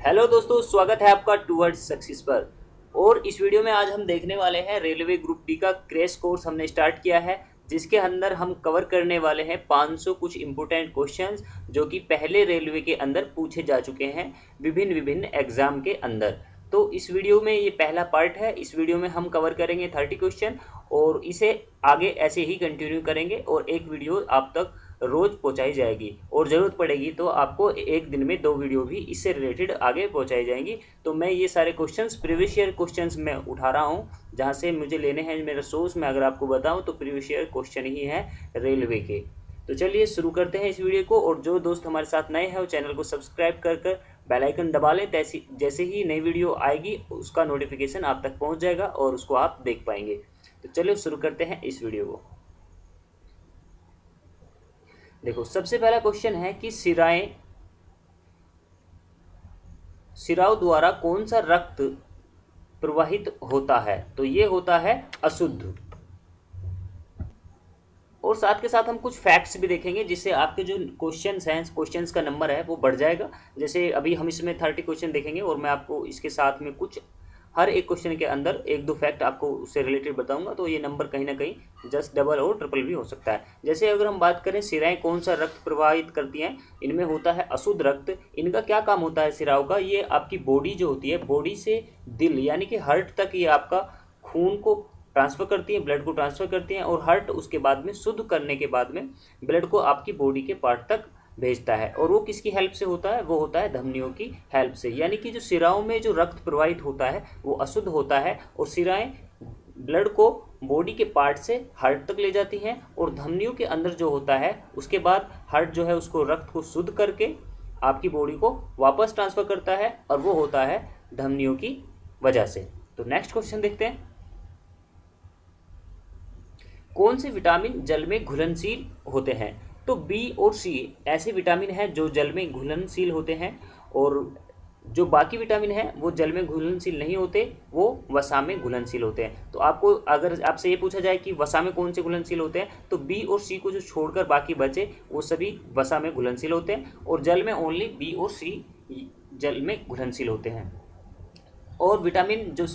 Hello दोस्तों, स्वागत है आपका टूवर्ड्स सक्सेस पर। और इस वीडियो में आज हम देखने वाले हैं रेलवे ग्रुप डी का क्रैश कोर्स हमने स्टार्ट किया है, जिसके अंदर हम कवर करने वाले हैं 500 कुछ इम्पोर्टेंट क्वेश्चंस जो कि पहले रेलवे के अंदर पूछे जा चुके हैं विभिन्न विभिन्न एग्जाम के अंदर। तो इस वीडियो में ये पहला पार्ट है। इस वीडियो में हम कवर करेंगे 30 क्वेश्चन और इसे आगे ऐसे ही कंटिन्यू करेंगे और एक वीडियो आप तक रोज पहुंचाई जाएगी और ज़रूरत पड़ेगी तो आपको एक दिन में 2 वीडियो भी इससे रिलेटेड आगे पहुंचाई जाएंगी। तो मैं ये सारे क्वेश्चंस प्रीवियस ईयर क्वेश्चंस में उठा रहा हूं, जहां से मुझे लेने हैं मेरा सोर्स में अगर आपको बताऊं तो प्रीवियस ईयर क्वेश्चन ही है रेलवे के। तो चलिए शुरू करते हैं इस वीडियो को। और जो दोस्त हमारे साथ नए हैं वो चैनल को सब्सक्राइब कर बेल आइकन दबा लें, जैसे ही नई वीडियो आएगी उसका नोटिफिकेशन आप तक पहुँच जाएगा और उसको आप देख पाएंगे। तो चलिए शुरू करते हैं इस वीडियो को। देखो, सबसे पहला क्वेश्चन है कि सिराओं द्वारा कौन सा रक्त प्रवाहित होता है? तो ये होता है अशुद्ध। और साथ के साथ हम कुछ फैक्ट्स भी देखेंगे जिससे आपके जो क्वेश्चंस हैं, क्वेश्चंस का नंबर है वो बढ़ जाएगा। जैसे अभी हम इसमें 30 क्वेश्चन देखेंगे और मैं आपको इसके साथ में कुछ हर एक क्वेश्चन के अंदर 1-2 फैक्ट आपको उससे रिलेटेड बताऊंगा, तो ये नंबर कहीं ना कहीं जस्ट डबल और ट्रिपल भी हो सकता है। जैसे अगर हम बात करें सिराएं कौन सा रक्त प्रवाहित करती हैं, इनमें होता है अशुद्ध रक्त। इनका क्या काम होता है सिराओं का? ये आपकी बॉडी जो होती है, बॉडी से दिल यानी कि हार्ट तक ये आपका खून को ट्रांसफ़र करती हैं, ब्लड को ट्रांसफ़र करती हैं और हार्ट उसके बाद में शुद्ध करने के बाद में ब्लड को आपकी बॉडी के पार्ट तक भेजता है। और वो किसकी हेल्प से होता है? वो होता है धमनियों की हेल्प से। यानी कि जो सिराओं में जो रक्त प्रवाहित होता है वो अशुद्ध होता है और सिराएं ब्लड को बॉडी के पार्ट से हार्ट तक ले जाती हैं और धमनियों के अंदर जो होता है उसके बाद हार्ट जो है उसको रक्त को शुद्ध करके आपकी बॉडी को वापस ट्रांसफ़र करता है और वो होता है धमनियों की वजह से। तो नेक्स्ट क्वेश्चन देखते हैं, कौन से विटामिन जल में घुलनशील होते हैं? तो बी और सी ऐसे विटामिन हैं जो जल में घुलनशील होते हैं और जो बाकी विटामिन हैं वो जल में घुलनशील नहीं होते, वो वसा में घुलनशील होते हैं। तो आपको अगर आपसे ये पूछा जाए कि वसा में कौन से घुलनशील होते हैं, तो बी और सी को जो छोड़कर बाकी बचे वो सभी वसा में घुलनशील होते हैं और जल में ओनली बी और सी जल में घुलनशील होते हैं। और विटामिन जो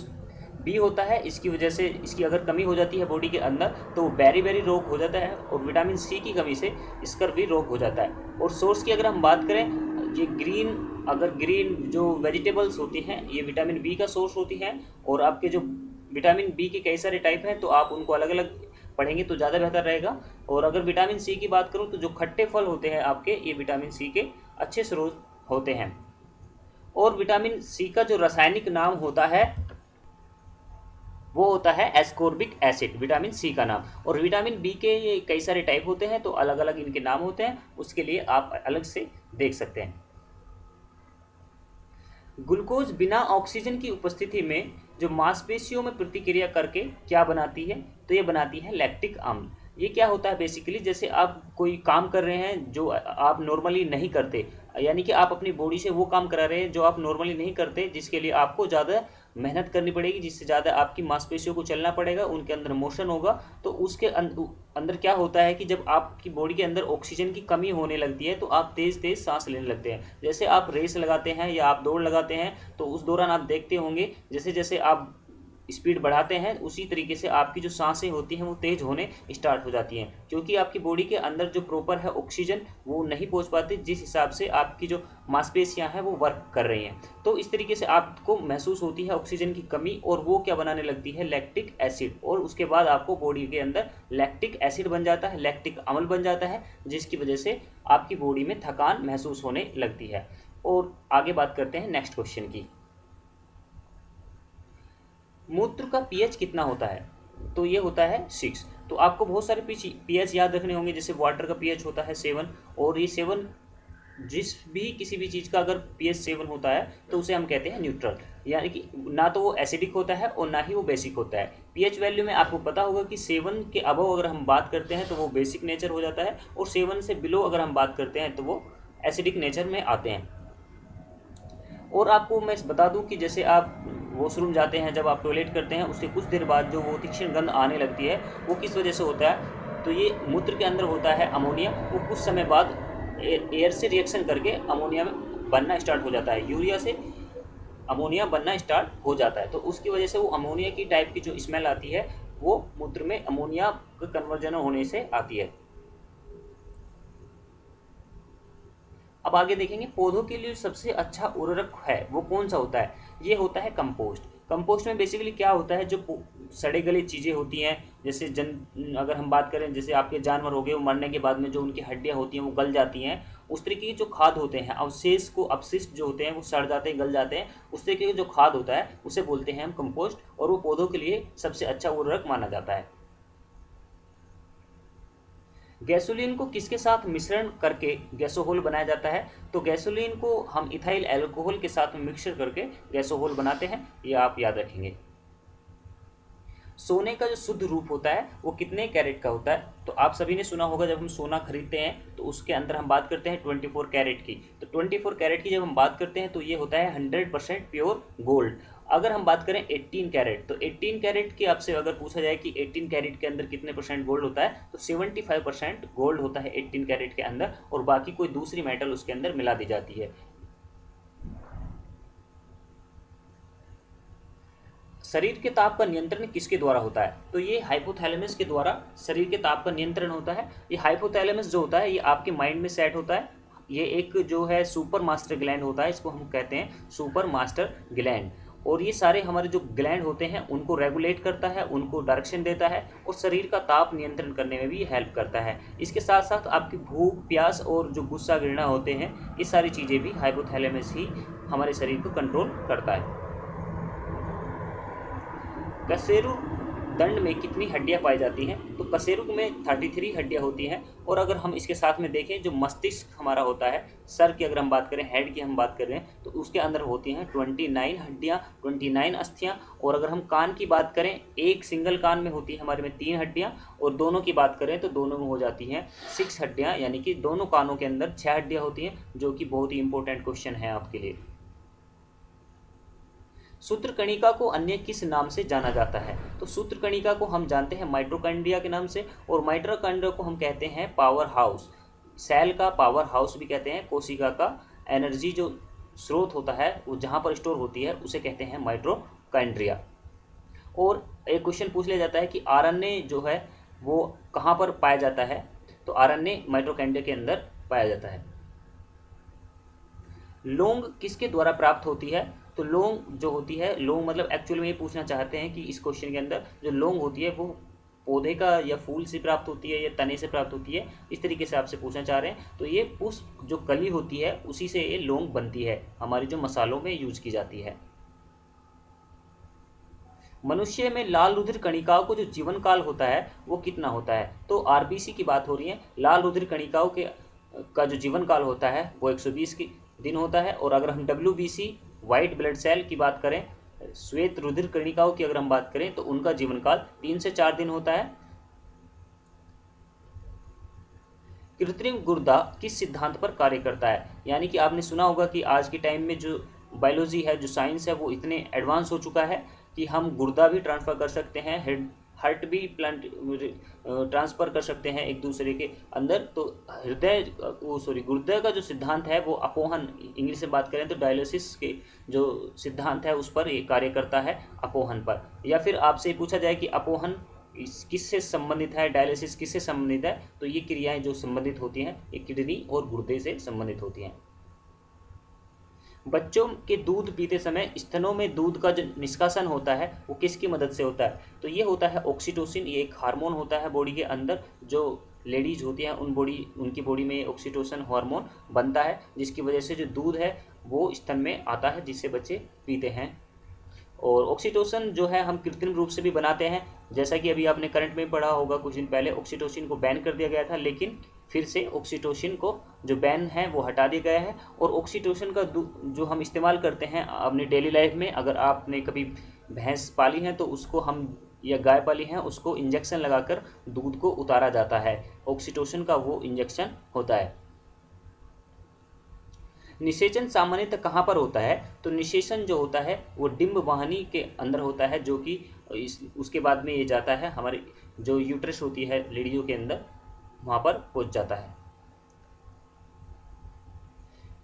बी होता है, इसकी वजह से इसकी अगर कमी हो जाती है बॉडी के अंदर तो बेरी रोग हो जाता है और विटामिन सी की कमी से स्कर्वी रोग हो जाता है। और सोर्स की अगर हम बात करें, ये ग्रीन जो वेजिटेबल्स होती हैं ये विटामिन बी का सोर्स होती हैं। और आपके जो विटामिन बी के कई सारे टाइप हैं तो आप उनको अलग अलग पढ़ेंगे तो ज़्यादा बेहतर रहेगा। और अगर विटामिन सी की बात करूँ तो जो खट्टे फल होते हैं आपके, ये विटामिन सी के अच्छे स्रोत होते हैं। और विटामिन सी का जो रासायनिक नाम होता है वो होता है एस्कॉर्बिक एसिड, विटामिन सी का नाम। और विटामिन बी के ये कई सारे टाइप होते हैं तो अलग अलग इनके नाम होते हैं, उसके लिए आप अलग से देख सकते हैं। ग्लूकोज बिना ऑक्सीजन की उपस्थिति में जो मांसपेशियों में प्रतिक्रिया करके क्या बनाती है? तो ये बनाती है लैक्टिक अम्ल। ये क्या होता है बेसिकली, जैसे आप कोई काम कर रहे हैं जो आप नॉर्मली नहीं करते, यानी कि आप अपनी बॉडी से वो काम करा रहे हैं जो आप नॉर्मली नहीं करते, जिसके लिए आपको ज़्यादा मेहनत करनी पड़ेगी, जिससे ज़्यादा आपकी मांसपेशियों को चलना पड़ेगा, उनके अंदर मोशन होगा। तो उसके अंदर क्या होता है कि जब आपकी बॉडी के अंदर ऑक्सीजन की कमी होने लगती है तो आप तेज़ तेज़ सांस लेने लगते हैं। जैसे आप रेस लगाते हैं या आप दौड़ लगाते हैं तो उस दौरान आप देखते होंगे जैसे जैसे आप स्पीड बढ़ाते हैं उसी तरीके से आपकी जो सांसें होती हैं वो तेज़ होने स्टार्ट हो जाती हैं, क्योंकि आपकी बॉडी के अंदर जो प्रॉपर है ऑक्सीजन वो नहीं पहुंच पाती जिस हिसाब से आपकी जो मांसपेशियां हैं वो वर्क कर रही हैं। तो इस तरीके से आपको महसूस होती है ऑक्सीजन की कमी और वो क्या बनाने लगती है? Lactic acid. और उसके बाद आपको बॉडी के अंदर लैक्टिक एसिड बन जाता है, लैक्टिक अम्ल बन जाता है, जिसकी वजह से आपकी बॉडी में थकान महसूस होने लगती है। और आगे बात करते हैं नेक्स्ट क्वेश्चन की, मूत्र का पीएच कितना होता है? तो ये होता है 6। तो आपको बहुत सारे पीएच याद रखने होंगे। जैसे वाटर का पीएच होता है 7 और ये 7 किसी भी चीज़ का अगर पीएच 7 होता है तो उसे हम कहते हैं न्यूट्रल, यानी कि ना तो वो एसिडिक होता है और ना ही वो बेसिक होता है। पीएच वैल्यू में आपको पता होगा कि 7 के अबव अगर हम बात करते हैं तो वो बेसिक नेचर हो जाता है और 7 से बिलो अगर हम बात करते हैं तो वो एसिडिक नेचर में आते हैं। और आपको मैं बता दूं कि जैसे आप वॉशरूम जाते हैं, जब आप टॉयलेट करते हैं उसके कुछ देर बाद जो वो तीक्ष्ण गंध आने लगती है वो किस वजह से होता है? तो ये मूत्र के अंदर होता है अमोनिया, वो कुछ समय बाद एयर से रिएक्शन करके अमोनिया में बनना स्टार्ट हो जाता है, यूरिया से अमोनिया बनना स्टार्ट हो जाता है। तो उसकी वजह से वो अमोनिया की टाइप की जो स्मेल आती है वो मूत्र में अमोनिया का कन्वर्जन होने से आती है। अब आगे देखेंगे पौधों के लिए सबसे अच्छा उर्वरक है वो कौन सा होता है। ये होता है कंपोस्ट। कंपोस्ट में बेसिकली क्या होता है, जो सड़े गले चीज़ें होती हैं, जैसे अगर हम बात करें जैसे आपके जानवर हो गए, वो मरने के बाद में जो उनकी हड्डियां होती हैं वो गल जाती हैं, उस तरीके की जो खाद होते हैं, अपशिष्ट जो होते हैं वो सड़ जाते हैं, गल जाते हैं, उस तरीके का जो खाद होता है उसे बोलते हैं हम कंपोस्ट, और वो पौधों के लिए सबसे अच्छा उर्वरक माना जाता है। गैसोलीन को किसके साथ मिश्रण करके गैसोहोल बनाया जाता है। तो गैसोलीन को हम इथाइल अल्कोहल के साथ मिक्सर करके गैसोहोल बनाते हैं, ये आप याद रखेंगे। सोने का जो शुद्ध रूप होता है वो कितने कैरेट का होता है। तो आप सभी ने सुना होगा जब हम सोना खरीदते हैं तो उसके अंदर हम बात करते हैं 24 कैरेट की। तो 24 कैरेट की जब हम बात करते हैं तो ये होता है 100% प्योर गोल्ड। अगर हम बात करें 18 कैरेट, तो 18 कैरेट की आपसे अगर पूछा जाए कि 18 कैरेट के अंदर कितने परसेंट गोल्ड होता है, तो 75% गोल्ड होता है 18 कैरेट के अंदर, और बाकी कोई दूसरी मेटल उसके अंदर मिला दी जाती है। शरीर के ताप का नियंत्रण किसके द्वारा होता है। तो ये हाइपोथैलेमस के द्वारा शरीर के ताप का नियंत्रण होता है। ये हाइपोथैलेमस जो होता है ये आपके माइंड में सेट होता है। ये एक जो है सुपर मास्टर ग्लैंड होता है, इसको हम कहते हैं सुपर मास्टर ग्लैंड, और ये सारे हमारे जो ग्लैंड होते हैं उनको रेगुलेट करता है, उनको डायरेक्शन देता है, और शरीर का ताप नियंत्रण करने में भी हेल्प करता है। इसके साथ साथ आपकी भूख, प्यास और जो गुस्सा, घृणा होते हैं, ये सारी चीज़ें भी हाइपोथैलेमस ही हमारे शरीर को कंट्रोल करता है। कशेरुक दंड में कितनी हड्डियां पाई जाती हैं। तो कशेरुक में 33 हड्डियां होती हैं, और अगर हम इसके साथ में देखें जो मस्तिष्क हमारा होता है, सर की अगर हम बात करें, हेड की हम बात कर रहे हैं, तो उसके अंदर होती हैं 29 हड्डियां, 29 अस्थियां। और अगर हम कान की बात करें, एक सिंगल कान में होती है हमारे में 3 हड्डियां, और दोनों की बात करें तो दोनों में हो जाती हैं 6 हड्डियां, यानी कि दोनों कानों के अंदर 6 हड्डियां होती हैं, जो कि बहुत ही इंपॉर्टेंट क्वेश्चन है आपके लिए। सूत्रकणिका को अन्य किस नाम से जाना जाता है। तो सूत्रकणिका को हम जानते हैं माइटोकॉन्ड्रिया के नाम से, और माइटोकॉन्ड्रिया को हम कहते हैं पावर हाउस। सेल का पावर हाउस भी कहते हैं। कोशिका का एनर्जी जो स्रोत होता है वो जहाँ पर स्टोर होती है उसे कहते हैं माइटोकॉन्ड्रिया। और एक क्वेश्चन पूछ लिया जाता है कि आरएनए जो है वो कहाँ पर पाया जाता है। तो आरएनए माइटोकॉन्ड्रिया के अंदर पाया जाता है। लौंग किसके द्वारा प्राप्त होती है। तो लौंग जो होती है, लौंग मतलब एक्चुअली में ये पूछना चाहते हैं कि इस क्वेश्चन के अंदर जो लौंग होती है वो पौधे का या फूल से प्राप्त होती है या तने से प्राप्त होती है, इस तरीके से आपसे पूछना चाह रहे हैं। तो ये पुष्प जो कली होती है उसी से ये लौंग बनती है, हमारी जो मसालों में यूज की जाती है। मनुष्य में लाल रुधिर कणिकाओं को जो जीवन काल होता है वो कितना होता है। तो आरबीसी की बात हो रही है। लाल रुधिर कणिकाओं के का जो जीवन काल होता है वो 120 दिन होता है। और अगर हम WBC वाइट ब्लड सेल की बात करें, श्वेत रुधिर कणिकाओं की अगर हम बात करें, तो उनका जीवन काल 3 से 4 दिन होता है। कृत्रिम गुर्दा किस सिद्धांत पर कार्य करता है। यानी कि आपने सुना होगा कि आज के टाइम में जो बायोलॉजी है, जो साइंस है, वो इतने एडवांस हो चुका है कि हम गुर्दा भी ट्रांसफ़र कर सकते हैं, हार्ट भी प्लांट ट्रांसफ़र कर सकते हैं एक दूसरे के अंदर। तो गुर्दे का जो सिद्धांत है वो अपोहन, इंग्लिश में बात करें तो डायलिसिस के जो सिद्धांत है उस पर ये कार्य करता है, अपोहन पर। या फिर आपसे पूछा जाए कि अपोहन किससे संबंधित है, डायलिसिस किससे संबंधित है, तो ये क्रियाएं जो संबंधित होती हैं ये किडनी और गुर्दे से संबंधित होती हैं। बच्चों के दूध पीते समय स्तनों में दूध का जो निष्कासन होता है वो किसकी मदद से होता है। तो ये होता है ऑक्सीटोसिन। ये एक हार्मोन होता है बॉडी के अंदर, जो लेडीज होती हैं उनकी बॉडी में ऑक्सीटोसिन हार्मोन बनता है, जिसकी वजह से जो दूध है वो स्तन में आता है, जिससे बच्चे पीते हैं। और ऑक्सीटोसिन जो है हम कृत्रिम रूप से भी बनाते हैं, जैसा कि अभी आपने करंट में पढ़ा होगा कुछ दिन पहले, ऑक्सीटोसिन को बैन कर दिया गया था, लेकिन फिर से ऑक्सीटोसिन को जो बैन है वो हटा दिया गया है। और ऑक्सीटोसिन का जो हम इस्तेमाल करते हैं अपनी डेली लाइफ में, अगर आपने कभी भैंस पाली है तो उसको हम, या गाय पाली है, उसको इंजेक्शन लगाकर दूध को उतारा जाता है, ऑक्सीटोसिन का वो इंजेक्शन होता है। निषेचन सामान्यतः कहाँ पर होता है। तो निषेचन जो होता है वो डिंब वाहिनी के अंदर होता है, जो कि उसके बाद में ये जाता है हमारे जो यूट्रस होती है लेडियों के अंदर, वहाँ पर पहुँच जाता है।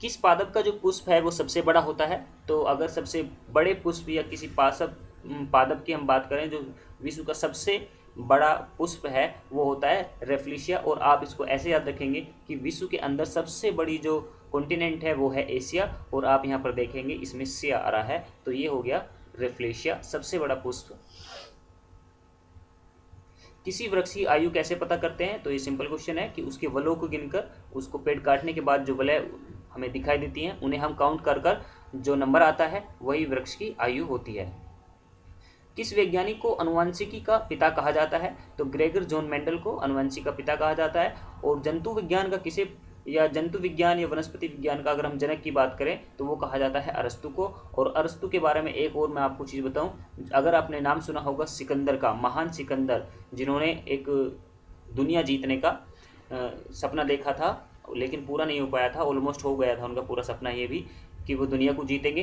किस पादप का जो पुष्प है वो सबसे बड़ा होता है? तो अगर सबसे बड़े पुष्प या किसी पादप की हम बात करें, जो विश्व का सबसे बड़ा पुष्प है वो होता है रेफ्लिशिया। और आप इसको ऐसे याद रखेंगे कि विश्व के अंदर सबसे बड़ी जो कॉन्टिनेंट है वो है एशिया, और आप यहाँ पर देखेंगे इसमें से आ रहा है, तो ये हो गया रेफ्लिशिया, सबसे बड़ा पुष्प। किसी वृक्ष की आयु कैसे पता करते हैं? तो ये सिंपल क्वेश्चन है कि उसके वलों को गिनकर, उसको पेड़ काटने के बाद जो वलय हमें दिखाई देती हैं उन्हें हम काउंट कर कर जो नंबर आता है वही वृक्ष की आयु होती है। किस वैज्ञानिक को आनुवंशिकी का पिता कहा जाता है? तो ग्रेगर जॉन मेंडल को आनुवंशिकी का पिता कहा जाता है। और जंतु विज्ञान का किसे, या जंतु विज्ञान या वनस्पति विज्ञान का अगर हम जनक की बात करें तो वो कहा जाता है अरस्तु को। और अरस्तु के बारे में एक और मैं आपको चीज़ बताऊं, अगर आपने नाम सुना होगा सिकंदर का, महान सिकंदर, जिन्होंने एक दुनिया जीतने का सपना देखा था लेकिन पूरा नहीं हो पाया था, ऑलमोस्ट हो गया था उनका पूरा सपना ये भी कि वो दुनिया को जीतेंगे।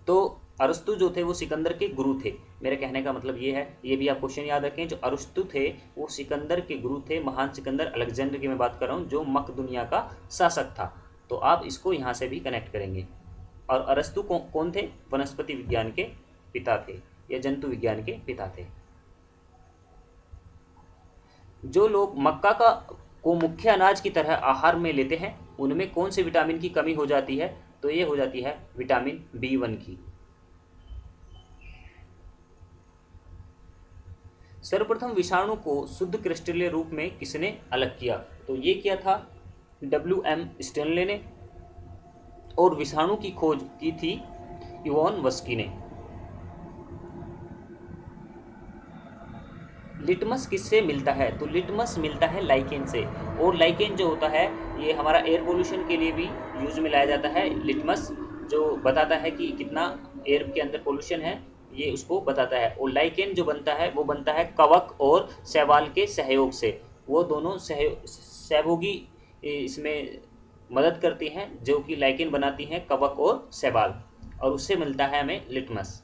तो अरस्तु जो थे वो सिकंदर के गुरु थे। मेरे कहने का मतलब ये है, ये भी आप क्वेश्चन याद रखें, जो अरस्तु थे वो सिकंदर के गुरु थे। महान सिकंदर अलेक्जेंडर की मैं बात कर रहा हूँ, जो मक दुनिया का शासक था। तो आप इसको यहाँ से भी कनेक्ट करेंगे। और अरस्तु कौन थे? वनस्पति विज्ञान के पिता थे या जंतु विज्ञान के पिता थे। जो लोग मक्का को मुख्य अनाज की तरह आहार में लेते हैं उनमें कौन से विटामिन की कमी हो जाती है? तो ये हो जाती है विटामिन B1 की। सर्वप्रथम विषाणु को शुद्ध क्रिस्टलीय रूप में किसने अलग किया? तो ये किया था WM स्टेनले ने, और विषाणु की खोज की थी इवान वस्की ने। लिटमस किससे मिलता है? तो लिटमस मिलता है लाइकेन से। और लाइकेन जो होता है ये हमारा एयर पोल्यूशन के लिए भी यूज में लाया जाता है। लिटमस जो बताता है कि कितना एयर के अंदर पोल्यूशन है, ये उसको बताता है। और लाइकेन जो बनता है वो बनता है कवक और शैवाल के सहयोग से। वो दोनों सहयोगी इसमें मदद करती हैं, जो कि लाइकेन बनाती हैं कवक और शैवाल, और उससे मिलता है हमें लिटमस।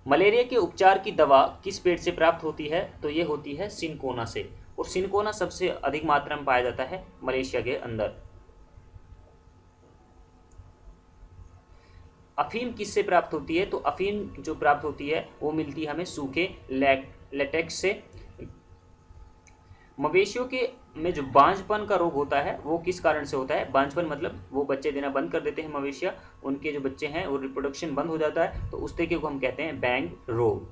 मलेरिया के उपचार की दवा किस पेड़ से प्राप्त होती है? तो ये होती है सिनकोना से। और सिनकोना सबसे अधिक मात्रा में पाया जाता है मलेशिया के अंदर। अफीम किससे प्राप्त होती है? तो अफीम जो प्राप्त होती है वो मिलती है हमें सूखे लेटेक्स से। मवेशियों के में जो बांझपन का रोग होता है वो किस कारण से होता है? बांझपन मतलब वो बच्चे देना बंद कर देते हैं मवेशिया, उनके जो बच्चे हैं वो रिप्रोडक्शन बंद हो जाता है, तो उस तरीके को हम कहते हैं बैंग रोग।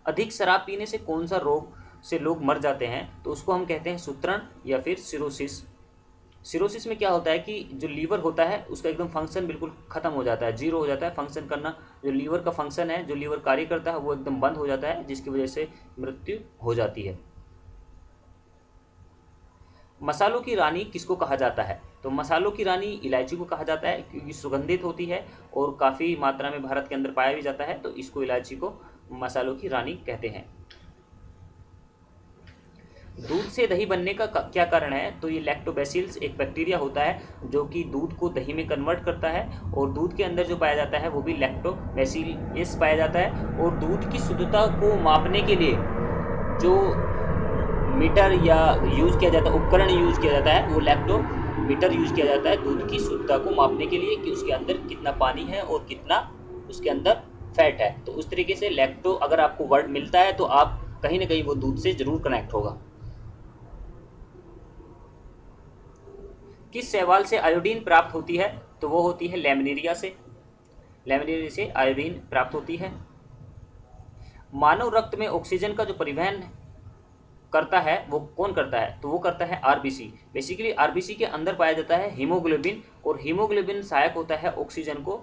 अधिक शराब पीने से कौन सा रोग से लोग मर जाते हैं? तो उसको हम कहते हैं सूत्रण या फिर सिरोसिस। सिरोसिस में क्या होता है कि जो लीवर होता है उसका एकदम फंक्शन बिल्कुल खत्म हो जाता है, जीरो हो जाता है फंक्शन करना। जो लीवर का फंक्शन है, जो लीवर कार्य करता है वो एकदम बंद हो जाता है, जिसकी वजह से मृत्यु हो जाती है। मसालों की रानी किसको कहा जाता है? तो मसालों की रानी इलायची को कहा जाता है, क्योंकि सुगंधित होती है और काफ़ी मात्रा में भारत के अंदर पाया भी जाता है, तो इसको इलायची को मसालों की रानी कहते हैं। दूध से दही बनने का क्या कारण है? तो ये लैक्टोबैसिलस एक बैक्टीरिया होता है जो कि दूध को दही में कन्वर्ट करता है, और दूध के अंदर जो पाया जाता है वो भी लैक्टोबैसिलस पाया जाता है। और दूध की शुद्धता को मापने के लिए जो मीटर या यूज़ किया जाता है, उपकरण यूज़ किया जाता है, वो लैक्टोमीटर यूज़ किया जाता है दूध की शुद्धता को मापने के लिए कि उसके अंदर कितना पानी है और कितना उसके अंदर फैट है। तो उस तरीके से लैक्टो अगर आपको वर्ड मिलता है तो आप कहीं ना कहीं वो दूध से जरूर कनेक्ट होगा। किस शैवाल से आयोडीन प्राप्त होती है? तो वो होती है लैमिनेरिया से। लैमिनेरिया से आयोडीन प्राप्त होती है। मानव रक्त में ऑक्सीजन का जो परिवहन करता है वो कौन करता है? तो वो करता है आरबीसी। बेसिकली आरबीसी के अंदर पाया जाता है हीमोग्लोबिन, और हीमोग्लोबिन सहायक होता है ऑक्सीजन को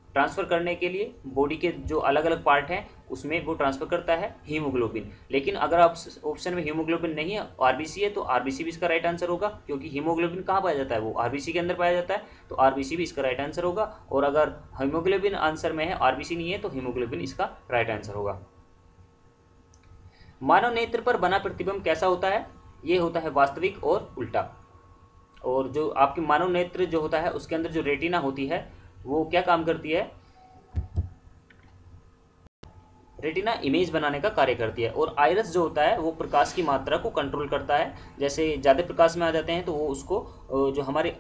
ट्रांसफ़र करने के लिए। बॉडी के जो अलग अलग पार्ट हैं उसमें वो ट्रांसफ़र करता है हीमोग्लोबिन। लेकिन अगर आप ऑप्शन में हीमोग्लोबिन नहीं है, आरबीसी है, तो आरबीसी भी इसका राइट आंसर होगा, क्योंकि हीमोग्लोबिन कहाँ पाया जाता है? वो आरबीसी के अंदर पाया जाता है, तो आरबीसी भी इसका राइट आंसर होगा। और अगर हीमोग्लोबिन आंसर में है, आरबीसी नहीं है, तो हीमोग्लोबिन इसका राइट आंसर होगा। मानव नेत्र पर बना प्रतिबिंब कैसा होता है? ये होता है वास्तविक और उल्टा। और जो आपके मानव नेत्र जो होता है उसके अंदर जो रेटिना होती है वो क्या काम करती है? रेटिना इमेज बनाने का कार्य करती है। और आइरस जो होता है वो प्रकाश की मात्रा को कंट्रोल करता है। जैसे ज़्यादा प्रकाश में आ जाते हैं तो वो उसको जो हमारे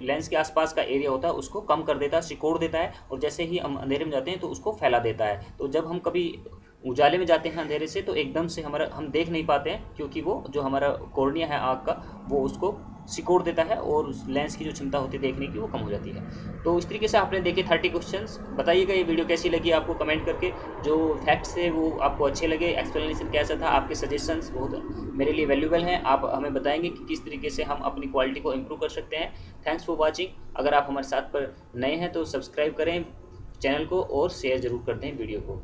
लेंस के आसपास का एरिया होता है उसको कम कर देता है, सिकोड़ देता है। और जैसे ही हम अंधेरे में जाते हैं तो उसको फैला देता है। तो जब हम कभी उजाले में जाते हैं अंधेरे से तो एकदम से हमारा हम देख नहीं पाते हैं, क्योंकि वो जो हमारा कॉर्निया है आँख का वो उसको सिकोड़ देता है और उस लेंस की जो क्षमता होती है देखने की वो कम हो जाती है। तो इस तरीके से आपने देखे 30 क्वेश्चंस। बताइएगा ये वीडियो कैसी लगी आपको कमेंट करके। जो फैक्ट्स है वो आपको अच्छे लगे, एक्सप्लेनेशन कैसा था, आपके सजेशंस बहुत मेरे लिए वैल्यूबल हैं। आप हमें बताएंगे कि किस तरीके से हम अपनी क्वालिटी को इम्प्रूव कर सकते हैं। Thanks for watching. अगर आप हमारे साथ पर नए हैं तो सब्सक्राइब करें चैनल को और शेयर ज़रूर कर दें वीडियो को।